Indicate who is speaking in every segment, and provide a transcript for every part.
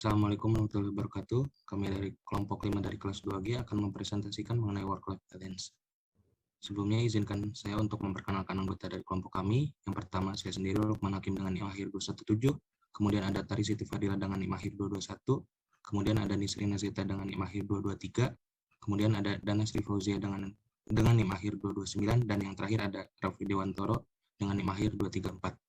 Speaker 1: Assalamualaikum warahmatullahi wabarakatuh. Kami dari kelompok 5 dari kelas 2G akan mempresentasikan mengenai work-life balance. Sebelumnya izinkan saya untuk memperkenalkan anggota dari kelompok kami. Yang pertama saya sendiri Lukman Hakim dengan NIM akhir 217, kemudian ada Tari Siti Fadila dengan NIM akhir 221, kemudian ada Nisrina Zeta dengan NIM akhir 223, kemudian ada Dana Sri Fauzia dengan NIM akhir 229, dan yang terakhir ada Raffi Dewantoro dengan NIM akhir 234.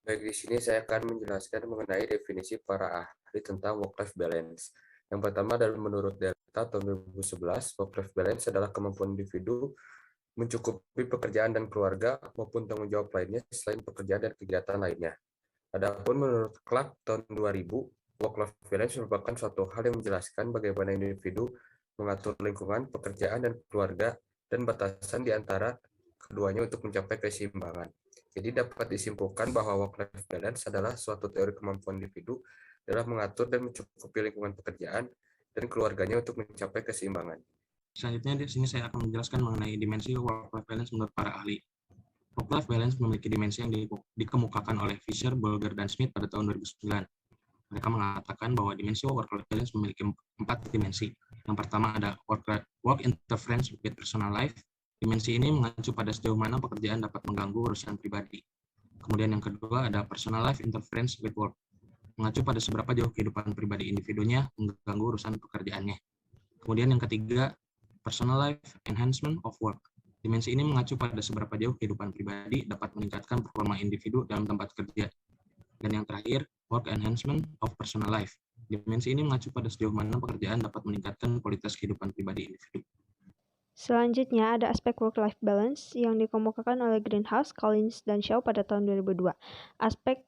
Speaker 2: Baik, di sini saya akan menjelaskan mengenai definisi para ahli tentang work-life balance. Yang pertama adalah menurut data tahun 2011, work-life balance adalah kemampuan individu mencukupi pekerjaan dan keluarga maupun tanggung jawab lainnya selain pekerjaan dan kegiatan lainnya. Adapun menurut Clark tahun 2000, work-life balance merupakan suatu hal yang menjelaskan bagaimana individu mengatur lingkungan, pekerjaan, dan keluarga, dan batasan di antara keduanya untuk mencapai keseimbangan. Jadi dapat disimpulkan bahwa work-life balance adalah suatu teori kemampuan individu dalam mengatur dan mencukupi lingkungan pekerjaan dan keluarganya untuk mencapai keseimbangan.
Speaker 1: Selanjutnya di sini saya akan menjelaskan mengenai dimensi work-life balance menurut para ahli. Work-life balance memiliki dimensi yang dikemukakan oleh Fisher, Bolger, dan Smith pada tahun 2009. Mereka mengatakan bahwa dimensi work-life balance memiliki 4 dimensi. Yang pertama ada work interference with personal life. Dimensi ini mengacu pada sejauh mana pekerjaan dapat mengganggu urusan pribadi. Kemudian yang kedua ada personal life interference with work. Mengacu pada seberapa jauh kehidupan pribadi individunya mengganggu urusan pekerjaannya. Kemudian yang ketiga, personal life enhancement of work. Dimensi ini mengacu pada seberapa jauh kehidupan pribadi dapat meningkatkan performa individu dalam tempat kerja. Dan yang terakhir, work enhancement of personal life. Dimensi ini mengacu pada sejauh mana pekerjaan dapat meningkatkan kualitas kehidupan pribadi individu.
Speaker 3: Selanjutnya ada aspek work-life balance yang dikemukakan oleh Greenhouse, Collins, dan Shaw pada tahun 2002. Aspek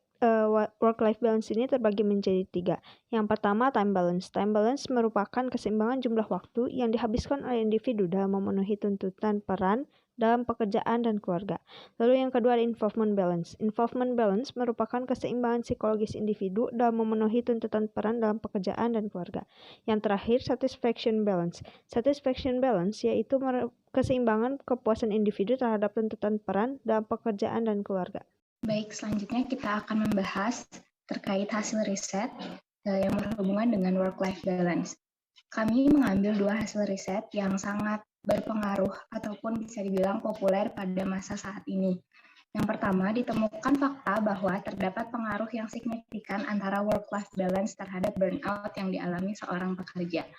Speaker 3: work-life balance ini terbagi menjadi 3. Yang pertama, time balance. Time balance merupakan keseimbangan jumlah waktu yang dihabiskan oleh individu dalam memenuhi tuntutan peran dalam pekerjaan dan keluarga. Lalu yang kedua ada involvement balance. Involvement balance merupakan keseimbangan psikologis individu dalam memenuhi tuntutan peran dalam pekerjaan dan keluarga. Yang terakhir, satisfaction balance. Satisfaction balance yaitu keseimbangan kepuasan individu terhadap tuntutan peran dalam pekerjaan dan keluarga.
Speaker 4: Baik, selanjutnya kita akan membahas terkait hasil riset yang berhubungan dengan work-life balance. Kami mengambil 2 hasil riset yang sangat berpengaruh ataupun bisa dibilang populer pada masa saat ini. Yang pertama, ditemukan fakta bahwa terdapat pengaruh yang signifikan antara work-life balance terhadap burnout yang dialami seorang pekerja.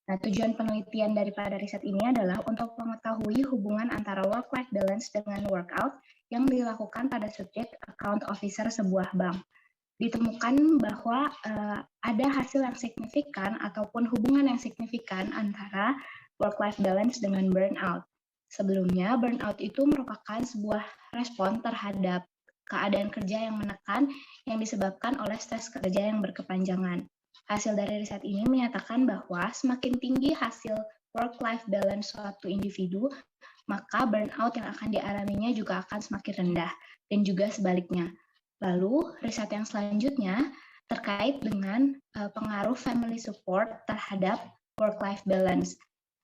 Speaker 4: Nah, tujuan penelitian daripada riset ini adalah untuk mengetahui hubungan antara work-life balance dengan workout yang dilakukan pada subjek account officer sebuah bank. Ditemukan bahwa ada hasil yang signifikan ataupun hubungan yang signifikan antara work-life balance dengan burnout. Sebelumnya, burnout itu merupakan sebuah respon terhadap keadaan kerja yang menekan yang disebabkan oleh stres kerja yang berkepanjangan. Hasil dari riset ini menyatakan bahwa semakin tinggi hasil work-life balance suatu individu, maka burnout yang akan dialaminya juga akan semakin rendah, dan juga sebaliknya. Lalu, riset yang selanjutnya terkait dengan pengaruh family support terhadap work-life balance,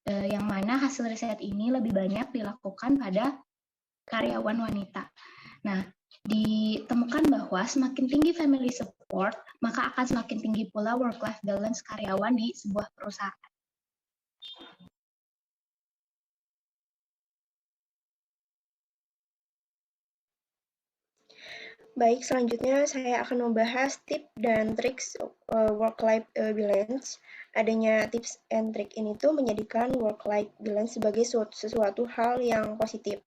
Speaker 4: yang mana hasil riset ini lebih banyak dilakukan pada karyawan wanita. Nah, ditemukan bahwa semakin tinggi family support, maka akan semakin tinggi pula work-life balance karyawan di sebuah perusahaan.
Speaker 5: Baik, selanjutnya saya akan membahas tips dan triks work-life balance. Adanya tips and trik ini tuh menjadikan work-life balance sebagai sesuatu hal yang positif.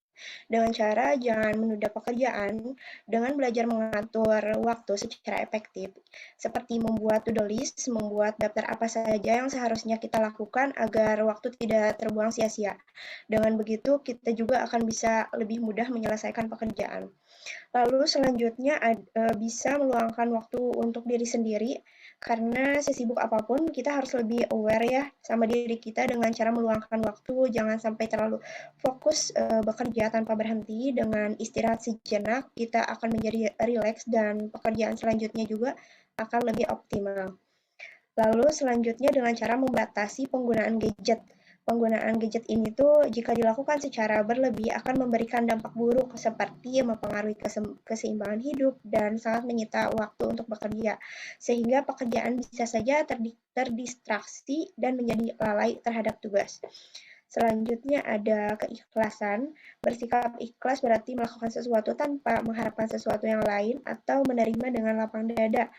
Speaker 5: Dengan cara jangan menunda pekerjaan, dengan belajar mengatur waktu secara efektif, seperti membuat to-do list, membuat daftar apa saja yang seharusnya kita lakukan agar waktu tidak terbuang sia-sia. Dengan begitu, kita juga akan bisa lebih mudah menyelesaikan pekerjaan. Lalu selanjutnya bisa meluangkan waktu untuk diri sendiri, karena sesibuk apapun kita harus lebih aware ya sama diri kita dengan cara meluangkan waktu, jangan sampai terlalu fokus bekerja tanpa berhenti. Dengan istirahat sejenak kita akan menjadi rileks dan pekerjaan selanjutnya juga akan lebih optimal. Lalu selanjutnya dengan cara membatasi penggunaan gadget. Penggunaan gadget ini tuh jika dilakukan secara berlebih akan memberikan dampak buruk seperti mempengaruhi keseimbangan hidup dan sangat menyita waktu untuk bekerja, sehingga pekerjaan bisa saja terdistraksi dan menjadi lalai terhadap tugas. Selanjutnya ada keikhlasan. Bersikap ikhlas berarti melakukan sesuatu tanpa mengharapkan sesuatu yang lain atau menerima dengan lapang dada.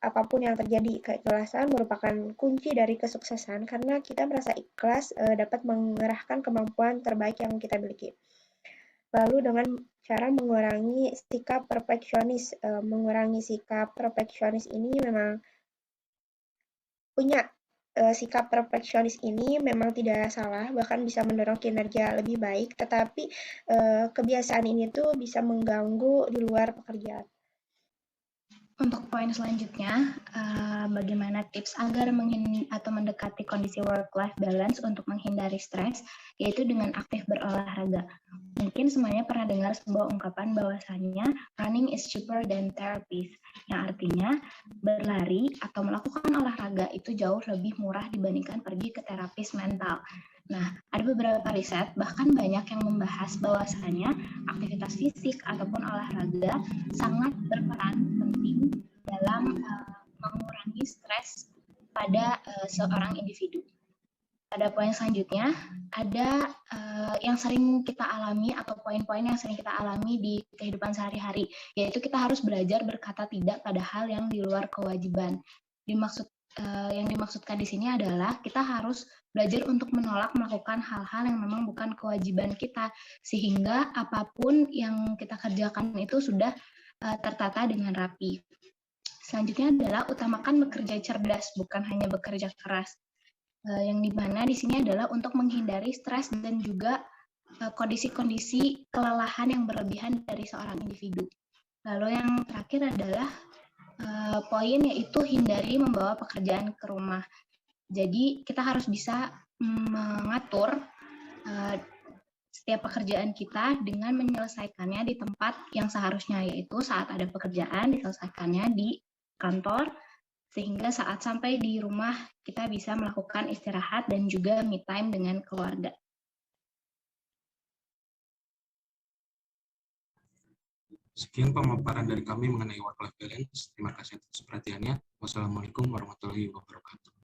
Speaker 5: Apapun yang terjadi, keikhlasan merupakan kunci dari kesuksesan karena kita merasa ikhlas dapat mengerahkan kemampuan terbaik yang kita miliki. Lalu dengan cara mengurangi sikap perfeksionis. Mengurangi sikap perfeksionis ini memang sikap perfeksionis ini memang tidak salah, bahkan bisa mendorong kinerja lebih baik, tetapi kebiasaan ini tuh bisa mengganggu di luar pekerjaan.
Speaker 4: Untuk poin selanjutnya, bagaimana tips agar mendekati kondisi work-life balance untuk menghindari stres, yaitu dengan aktif berolahraga. Mungkin semuanya pernah dengar sebuah ungkapan bahwasannya running is cheaper than therapy, yang artinya berlari atau melakukan olahraga itu jauh lebih murah dibandingkan pergi ke terapis mental. Nah, ada beberapa riset, bahkan banyak yang membahas bahwasannya aktivitas fisik ataupun olahraga sangat berperan penting dalam mengurangi stres pada seorang individu. Pada poin selanjutnya, ada yang sering kita alami atau poin-poin yang sering kita alami di kehidupan sehari-hari, yaitu kita harus belajar berkata tidak pada hal yang di luar kewajiban. Yang dimaksudkan di sini adalah kita harus belajar untuk menolak melakukan hal-hal yang memang bukan kewajiban kita, sehingga apapun yang kita kerjakan itu sudah tertata dengan rapi. Selanjutnya adalah utamakan bekerja cerdas, bukan hanya bekerja keras. Yang dimana di sini adalah untuk menghindari stres dan juga kondisi-kondisi kelelahan yang berlebihan dari seorang individu. Lalu yang terakhir adalah poin yaitu hindari membawa pekerjaan ke rumah. Jadi kita harus bisa mengatur setiap pekerjaan kita dengan menyelesaikannya di tempat yang seharusnya, yaitu saat ada pekerjaan diselesaikannya di kantor, sehingga saat sampai di rumah kita bisa melakukan istirahat dan juga me time dengan keluarga.
Speaker 1: Sekian pemaparan dari kami mengenai work-life balance. Terima kasih atas perhatiannya. Wassalamualaikum warahmatullahi wabarakatuh.